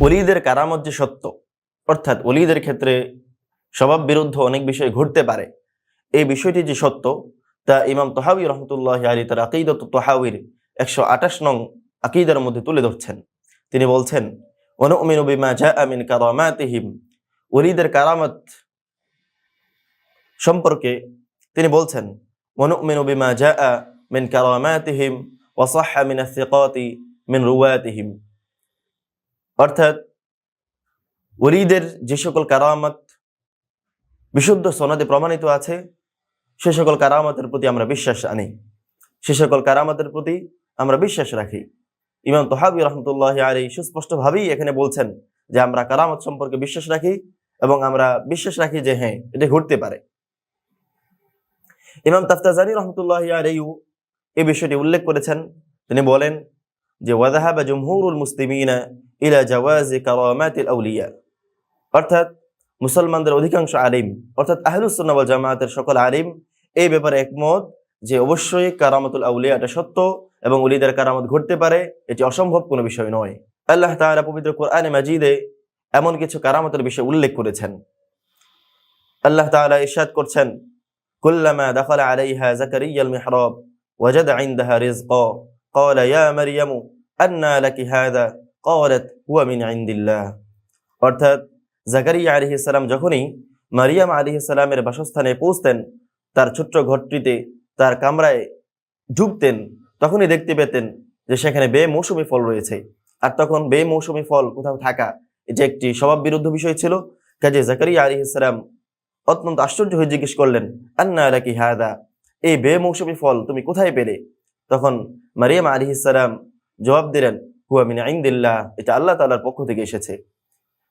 ওলিদের কারামত যে সত্য, অর্থাৎ ওলিদের ক্ষেত্রে স্বভাব বিরুদ্ধ অনেক বিষয় ঘটতে পারে, এই বিষয়টি যে সত্য তা ইমাম তহাবী রহমতুল্লাহ আলী তার আকিদাত তহাবীর 128 নং আকিদার মধ্যে তুলে ধরছেন। তিনি বলছেন, ওয়ানুমিনু বিমা জাআ মিন কারামাতিহিম, ওলিদের কারামত সম্পর্কে তিনি বলছেন, ওয়ানুমিনু বিমা জাআ মিন কারামাতিহিম ওয়া সাহহা মিন আস-সিকাতি মিন রুওয়াতিহিম, অর্থাৎ ওলিদের যে সকল কারামত বিশুদ্ধ সনদে প্রমাণিত আছে সে সকল কারামতের প্রতি আমরা বিশ্বাস আনি, সে সকল কারামতের প্রতি আমরা বিশ্বাস রাখি। ইমাম তহাবী রহমতুল্লাহ আলাইহি সুস্পষ্টভাবেই এখানে বলছেন যে আমরা কারামত সম্পর্কে বিশ্বাস রাখি এবং আমরা বিশ্বাস রাখি যে হ্যাঁ, এটা ঘটতে পারে। ইমাম তাফতাজানি রহমতুল্লাহ আলাইহি এই বিষয়টি উল্লেখ করেছেন। তিনি বলেন যে ওয়াযাহাবা জুমহুরুল মুসলিমিনা ইলা জাওয়াজি কারামাতিল আউলিয়া, অর্থাৎ মুসলমানদের অধিকাংশ আলিম অর্থাৎ আহলুস সুন্নাহ ওয়াল জামায়াতের সকল আলিম এই ব্যাপারে একমত যে অবশ্যই কারামাতুল আউলিয়া এটা সত্য এবং ওলিদের কারামত ঘটতে পারে, এটি অসম্ভব কোনো বিষয় নয়। আল্লাহ তাআলা পবিত্র কোরআনে মাজিদে এমন কিছু কারামতের বিষয় উল্লেখ করেছেন। আল্লাহ তাআলা ইরশাদ করছেন, কুল্লামা দাখালা আলাইহা যাকারিয়াল মিহরাব ওয়াজাদা ইনদাহা রিজকা ক্বালা ইয়া মারইয়ামু আন্না লাকি হাযা ক্বালাত হুয়া মিন ইনদিল্লাহ, অর্থাৎ জাকারিয়া আলাইহিস সালাম যখনই মারিয়াম আলাইহিস সালামের বাসস্থানে পৌঁছতেন, তার ছোট্ট ঘরটিতে তার কামরায় ঢুকতেন, তখনই দেখতে পেতেন যে সেখানে বেমৌসুমী ফল রয়েছে। আর তখন বেমৌসুমী ফল কোথাও থাকা এটি একটি স্বভাব বিরুদ্ধ বিষয় ছিল। কাজে জাকারিয়া আলাইহিস সালাম অত্যন্ত আশ্চর্য হয়ে জিজ্ঞেস করলেন, আন্না লাকি হাযা, এই বেমৌসুমী ফল তুমি কোথায় পেলে? তখন মারিয়াম আলাইহিস সালাম জবাব দিলেন, হুয়া মিন ইনদিল্লাহ, এটা আল্লাহ তাআলার পক্ষ থেকে এসেছে।